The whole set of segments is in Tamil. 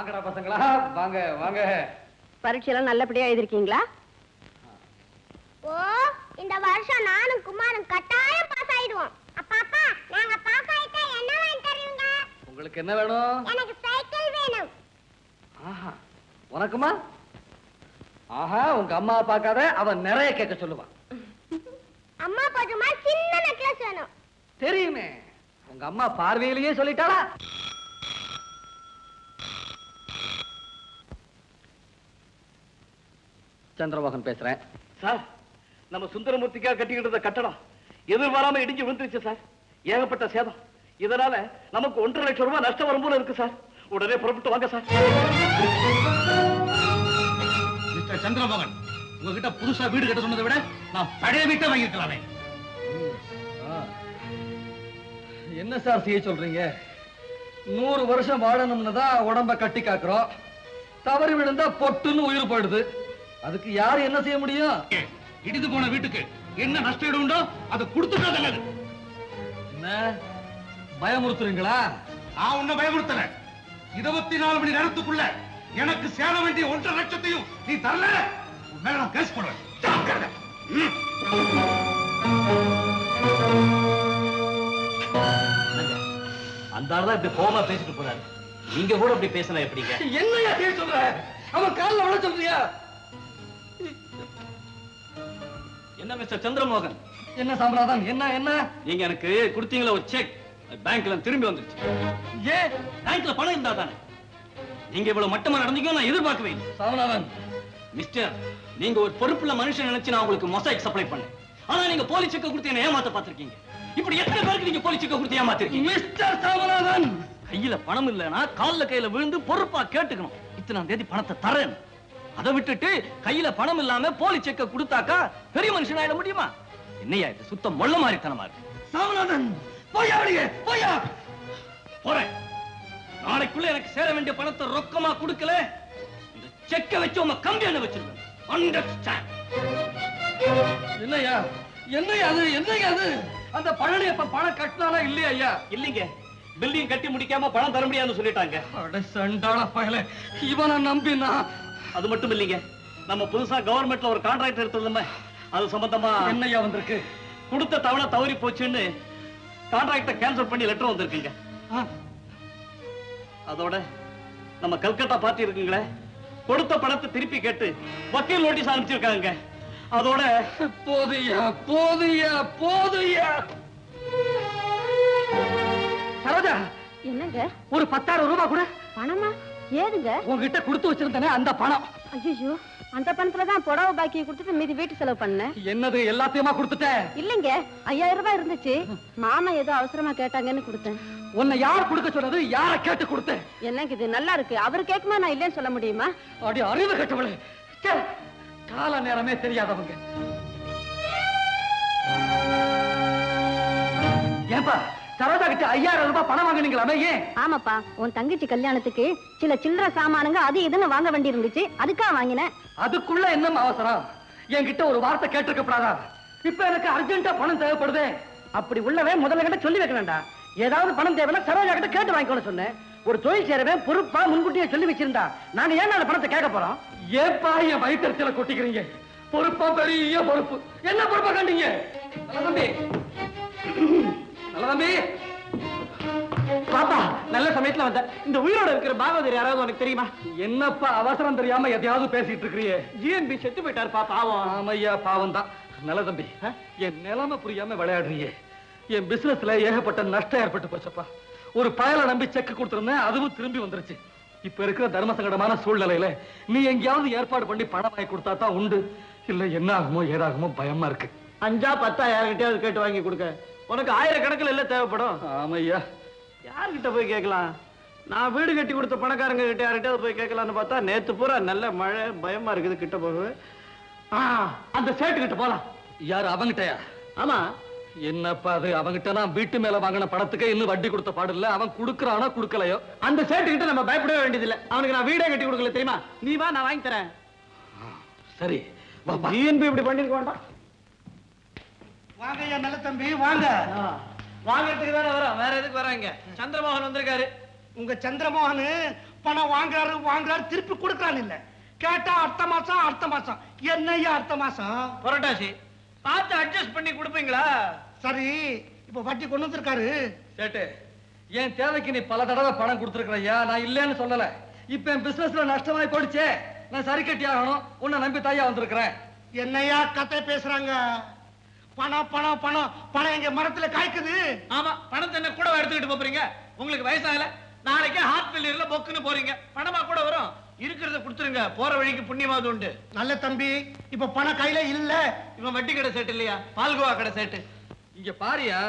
வாங்கடா பசங்களா, வாங்க வாங்க. பரீட்சையெல்லாம் நல்லபடியா எழுதிருக்கீங்களா? ஓ, இந்த வருஷம் நானும் குமாரும் கட்டாயம் பாஸ் ஆயிடுவோம். அப்பா நாங்க பாஸ் ஆயிட்டா என்ன வாங்கி தருவீங்க? உங்களுக்கு என்ன வேணும்? எனக்கு சைக்கிள் வேணும். ஆஹா, உனக்குமா? ஆஹா, உங்க அம்மா பார்க்காத, அவன் நிறைய கேட்க சொல்லுவான். அம்மா போடுமா சின்ன நெக்லஸ் வேணும். தெரியுமே, உங்க அம்மா பார்வையிலேயே சொல்லிட்டாளா? சந்திரமோகன் பேசுறேன் சார். நம்ம சுந்தரமூர்த்திக்காக கட்டிக்கிட்டு இருந்த கட்டடம் எதிர்பாராம இடிஞ்சு விழுந்துருச்சு சார். ஏகப்பட்ட சேதம். இதனால நமக்கு 1.5 லட்சம் ரூபாய் நஷ்டம் வரும் போல இருக்கு சார். உடனே புறப்பட்டு வாங்க சார். மிஸ்டர் சந்திரமோகன், உங்ககிட்ட புதுசா வீடு கட்ட சொன்னதை விட நான் பழைய வீட்டை வாங்கிருக்கலாமே. என்ன சார் செய்ய சொல்றீங்க? 100 வருஷம் வாழணும்னு தான் உடம்ப கட்டி காக்குறோம். தவறி விழுந்தா பொட்டுன்னு உயிர் போயிடுது. அதுக்கு யாரு என்ன செய்ய முடியும்? இடிந்து போன வீட்டுக்கு என்ன நஷ்டம் உண்டோ அதை கொடுத்துட்டா நல்லது. என்ன பயமுறுத்துறீங்களா? நான் உன்னை பயமுறுத்தல. 24 மணி நேரத்துக்குள்ள எனக்கு சேர வேண்டிய 1.5 லட்சத்தையும் நீ தரல, உன் மேல நான் கேஸ் போடுவேன். ஜாக்கிரதை. அந்த ஆளுதான் இப்படி கோமா பேசிட்டு போறாரு. நீங்க கூட இப்படி பேசினா எப்படிங்க? என்னையா செய்ய சொல்ற? அவன் காலில் விழ சொல்றியா? என்ன மிஸ்டர் சந்திரமோகன், என்ன சாம்ராதன்? என்ன என்ன நீங்க எனக்கு கொடுத்தீங்களா ஒரு செக், பேங்க்ல திரும்பி வந்துருச்சு. ஏன்? பேங்க்ல பணம் இருந்தா தானே. நீங்க இவ்வளவு மட்டமா நடந்தீங்க நான் எதிர்பார்க்கவே இல்லை. சாம்ராதன், மிஸ்டர், நீங்க ஒரு பொறுப்புள்ள மனுஷன் நினைச்சு நான் உங்களுக்கு மொசைக் சப்ளை பண்ணேன். ஆனா நீங்க போலி செக்க கொடுத்து என்ன ஏமாத்த பார்த்திருக்கீங்க. இப்படி எத்தனை பேருக்கு நீங்க போலி செக்க கொடுத்து ஏமாத்திருக்கீங்க? மிஸ்டர் சாம்ராதன், கையில பணம் இல்லைன்னா கால்ல கையில விழுந்து பொறுப்பா கேட்டுக்கணும். இத்தனாம் தேதி பணத்தை தரேன். அதை விட்டுட்டு கையில பணம் இல்லாம போலி செக்க கொடுத்தாக்கா பெரிய மனுஷன் ஆயிட முடியுமா? என்னையா இது சுத்தம் மொள்ள மாதிரித்தனமா இருக்கு. சாம்ராதன், போயா வெளியே, போயா. போறேன். நாளைக்குள்ள எனக்கு சேர வேண்டிய பணத்தை ரொக்கமா கொடுக்கல, இந்த செக்க வச்சு உங்க கம்பியான வச்சிருக்கேன். அண்டர்ஸ்டாண்ட்? என்னையா என்னையா அது? என்னையா அது? அந்த பழனி அப்ப பணம் கட்டினானா இல்லையா? ஐயா இல்லீங்க, பில்டிங் கட்டி முடிக்காம பணம் தர முடியாதுன்னு சொல்லிட்டாங்க. அட சண்டாள பயலே, இவனை நம்பினா. அது மட்டும் இல்லீங்க, நம்ம புதுசா கவர்மெண்ட்ல ஒரு கான்ட்ராக்ட் எடுத்ததுமே அது சம்பந்தமா என்னையா வந்திருக்கு? கொடுத்த தவணை தவறி போச்சுன்னு கான்ட்ராக்டை கேன்சல் பண்ணி லெட்டர் வந்திருக்குங்க. அதோட நம்ம கல்கத்தா பார்ட்டி இருக்குங்களே, கொடுத்த பணத்தை திருப்பி கேட்டு வக்கீல் நோட்டீஸ் அனுப்பிச்சிருக்காங்க. அதோட போதுயா போதுயா போதுயா. சரோஜா, என்னங்க? ஒரு 10,000 ரூபாய் கூட. பணமா? ஏதுங்க? உங்ககிட்ட கொடுத்து வச்சிருந்தேனே அந்த பணம். ஐயோ, அந்த பணத்துல தான் புடவை பாக்கி கொடுத்துட்டு மீதி வீட்டு செலவு பண்ணேன். என்னது எல்லாத்தையுமா கொடுத்துட்டேன்? இல்லைங்க, 5000 ரூபாய் இருந்துச்சு. மாமா ஏதோ அவசரமா கேட்டாங்கன்னு கொடுத்தேன். உன்னை யார் கொடுக்க சொன்னது? யார கேட்டு கொடுத்தேன்? என்னங்க இது நல்லா இருக்கு. அவர் கேட்குமா நான் இல்லைன்னு சொல்ல முடியுமா? அடி அறிவு கட்டவளே, கால நேரமே தெரியாதவங்க. ஏன்பா சரோஜா கிட்ட 5000 ரூபாய் பணம் வாங்கினீங்களாமே, ஏன்? ஆமாப்பா, உன் தங்கச்சி கல்யாணத்துக்கு சில சில்லற சாமானுங்க அது இதுன்னு வாங்க வேண்டி இருந்துச்சு, அதுக்காக வாங்கினேன். அதுக்குள்ள என்ன அவசரம்? என்கிட்ட ஒரு வார்த்தை கேட்டிருக்கப்படாதா? இப்ப எனக்கு அர்ஜென்ட்டா பணம் தேவைப்படுது. அப்படி உள்ளவே முதல்ல கிட்ட சொல்லி வைக்க வேண்டாம். ஏதாவது பணம் தேவைன்னா சரோஜா கிட்ட கேட்டு வாங்கிக்கணும்னு சொன்னேன். ஒரு தொழில் சேரவே பொறுப்பா முன்கூட்டியே சொல்லி வச்சிருந்தா நாங்க ஏன் அந்த பணத்தை கேட்க போறோம்? ஏப்பா என் வயிற்றுல கொட்டிக்கிறீங்க? பொறுப்பா பெரிய பொறுப்பு. என்ன பொறுப்பா கண்டீங்க? நல்ல தம்பி, நல்ல தம்பி. பாப்பா, நல்ல சமயத்துல வந்த. இந்த உயிரோட இருக்கிற பாகவதர் யாராவது உனக்கு தெரியுமா? என்னப்பா அவசரம் தெரியாம எதையாவது பேசிட்டு இருக்கிறியே? ஜிஎன்பி செத்து போயிட்டார் பாப்பா. ஆமையா, பாவம் தான். நல்ல தம்பி, என் நிலைமை புரியாம விளையாடுறீங்க. என் பிசினஸ்ல ஏகப்பட்ட நஷ்டம் ஏற்பட்டு போச்சப்பா. ஒரு பயலை நம்பி செக் கொடுத்திருந்தேன், அதுவும் திரும்பி வந்துருச்சு. இப்ப இருக்கிற தர்ம சங்கடமான சூழ்நிலையில நீ எங்கேயாவது ஏற்பாடு பண்ணி பணம் வாங்கி கொடுத்தா தான் உண்டு. இல்ல என்ன ஆகுமோ ஏதாகுமோ பயமா இருக்கு. 5 10 யார்கிட்டயாவது கேட்டு வாங்கி கொடுக்க. உனக்கு 1000 கணக்கில் இல்ல தேவைப்படும். ஆமையா, யார்கிட்ட போய் கேட்கலாம்? நான் வீடு கட்டி கொடுத்த பணக்காரங்க கிட்ட யார்கிட்டயாவது போய் கேட்கலான்னு பார்த்தா நேத்து பூரா நல்ல மழை, பயமா இருக்குது. கிட்ட போகவே அந்த சேட்டு கிட்ட போலாம். யாரு? அவங்கிட்டயா? ஆமா. என்னப்பா அது? அவங்கிட்ட நான் வீட்டு மேல வாங்கின பணத்துக்கு இன்னும் வட்டி கொடுத்த பாடு இல்ல. அவன் கொடுக்கறானோ கொடுக்கலையோ, அந்த சேட்டு கிட்ட நம்ம பயப்படவே வேண்டியதில்லை. அவனுக்கு நான் வீடே கட்டி கொடுக்கல தெரியுமா? நீ வா, நான் வாங்கி தரேன். சரி, ஜிஎன்பி இப்படி பண்ணிருக்க வேண்டாம். வாங்க ஐயா நல்ல தம்பி, வாங்க. வாங்கறதுக்கு தானே வரோம், வேற எதுக்கு வராங்க? சந்திரமோகன் வந்திருக்காரு. உங்க சந்திரமோகன் பணம் வாங்குறாரு திருப்பி கொடுக்கறான் இல்ல. கேட்டா அடுத்த மாசம் என்னையா அடுத்த மாசம்? புரட்டாசி பார்த்து அட்ஜஸ்ட் பண்ணி கொடுப்பீங்களா? சரி, இப்ப வட்டி கொண்டு வந்திருக்காரு. சேட்டு, என் தேவைக்கு நீ பல தடவை பணம் கொடுத்துருக்கிறையா, நான் இல்லைன்னு சொல்லல. இப்ப என் பிசினஸ்ல நஷ்டமாய் போயிடுச்சே, நான் சரி கட்டி ஆகணும். உன்னை நம்பி தாயா வந்திருக்கிறேன். என்னையா கதை பேசுறாங்க? பணம் பணம் பணம் பணம் எங்க மரத்துல காய்க்குது. ஆமா, பணத்தை என்ன கூட எடுத்துக்கிட்டு போறீங்க? உங்களுக்கு வயசாகல, நாளைக்கே ஹார்ட் ஃபெயிலியர்ல பொக்குன்னு போறீங்க. பணமா கூட வரும், இருக்கிறத கொடுத்துருங்க. போற வழிக்கு புண்ணியமாவது உண்டு. நல்ல தம்பி, இப்ப பணம் கையில இல்ல. இவன் வட்டி கடை சேட்டு இல்லையா, பால்கோவா கடை சேட்டு. இங்க பாரியா,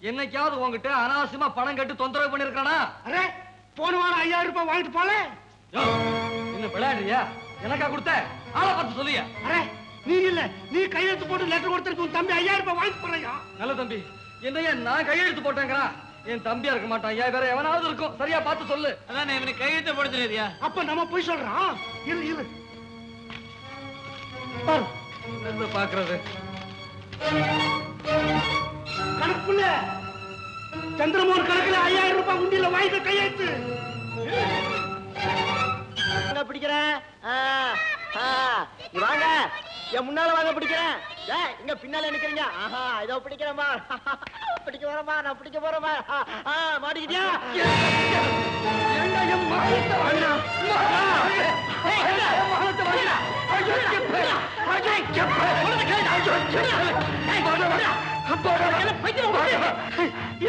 என்னைக்காவது உங்ககிட்ட அனாவசியமா பணம் கட்டு தொந்தரவு பண்ணிருக்கானா? அரே, போன வாரம் 5000 ரூபாய் வாங்கிட்டு போல. இன்னும் விளையாடுறியா? எனக்கா கொடுத்த ஆளை பார்த்து சொல்லியா? அரே, நீ இல்ல, நீ கையெழுத்து போட்டு லெட்டர் கொடுத்திருக்க உன் தம்பி 5000 ரூபாய் வாங்கிட்டு போறியா? நல்ல தம்பி, என்னையா நான் கையெழுத்து போட்டேங்கிறான். என் தம்பியா இருக்க மாட்டான், ஏன் வேற எவனாவது இருக்கும். சரியா பார்த்து சொல்லு. அதான் இவனை கையெழுத்து போட தெரியாதியா? அப்ப நம்ம போய் சொல்றான். இரு பாரு, என்ன பாக்குறது? கணக்குல சந்திரமோகன் கணக்குல 5000 ரூபாய் உண்டியில வாங்கிட்டு கையெழுத்து. பிடிக்கிறேன். வாங்க, என் முன்னால வாங்க பிடிக்கிறேன். இங்க பின்னால நிக்கிறீங்க. ஆஹா, இதோ பிடிக்கிறேமா. பிடிக்க வரமா, நான் பிடிக்க போறேமா. மாட்டிக்கிட்டியா?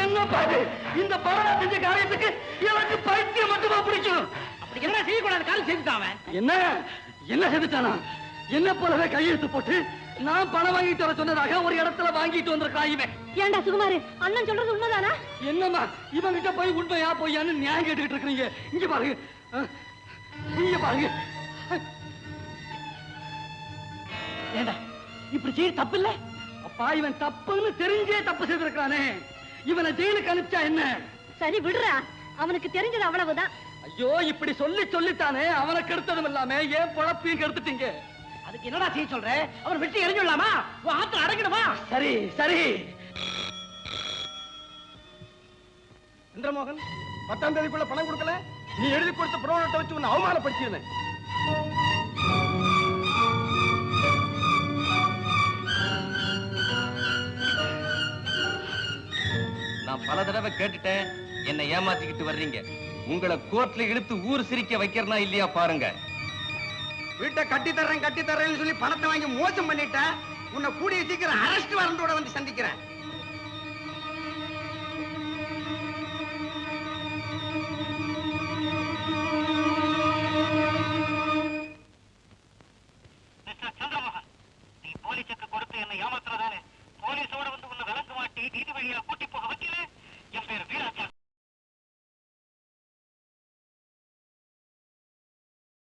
என்ன பாரு, இந்த படம் செஞ்ச காரியத்துக்கு எனக்கு பைத்தியம் மட்டுமா பிடிக்கும். அப்படி என்ன செய்யக்கூடாது காலம் செஞ்சுட்டான். என்ன என்ன செஞ்சுட்டானா? என்ன போலவே கையெழுத்து போட்டு நான் பணம் வாங்கிட்டு வர சொன்னதாக ஒரு இடத்துல வாங்கிட்டு வந்திருக்கான் இவன். ஏண்டா சுகுமாரு, அண்ணன் சொல்றது உண்மைதானா? என்னம்மா இவன் கிட்ட போய் உண்மையா பொய்யான்னு நியாயம் கேட்டுக்கிட்டு இருக்கீங்க? இங்க பாருங்க, இங்க பாருங்க. ஏண்டா இப்படி செய்ய தப்பு இல்ல? அப்பா, இவன் தப்புன்னு தெரிஞ்சே தப்பு செய்திருக்கானே. இவனை ஜெயிலுக்கு அனுப்பிச்சா என்ன? சரி விடுறா, அவனுக்கு தெரிஞ்சது அவ்வளவுதான். ஐயோ, இப்படி சொல்லித்தானே அவனை கெடுத்ததும் இல்லாம ஏன் பொழப்பையும் கெடுத்துட்டீங்க. அதுக்கு என்னடா செய்ய சொல்ற? அவர் வெட்டி எரிஞ்சுடலாமா? ஆத்துல அடங்கிடுமா? சரி சரி. சந்திரமோகன் 10ஆம் தேதிக்குள்ள பணம் கொடுக்கல, நீ எழுதி கொடுத்த புரோனத்தை வச்சு உன்னை அவமானப்படுத்தியிருந்தேன். நான் பல தடவை கேட்டுட்டேன், என்னை ஏமாத்திக்கிட்டு வர்றீங்க. உங்களை கோர்ட்ல இழுத்து ஊர் சிரிக்க வைக்கிறனா இல்லையா பாருங்க. வீட்டை கட்டி தர்றேன்னு சொல்லி பணத்தை வாங்கி மோசம் பண்ணிட்ட. உன்னை கூடிய சீக்கிரம் அரெஸ்ட் வாரண்டோட வந்து சந்திக்கிறேன். போலீஸுக்கு கொடுத்து என்னை ஏமாத்துறதானே?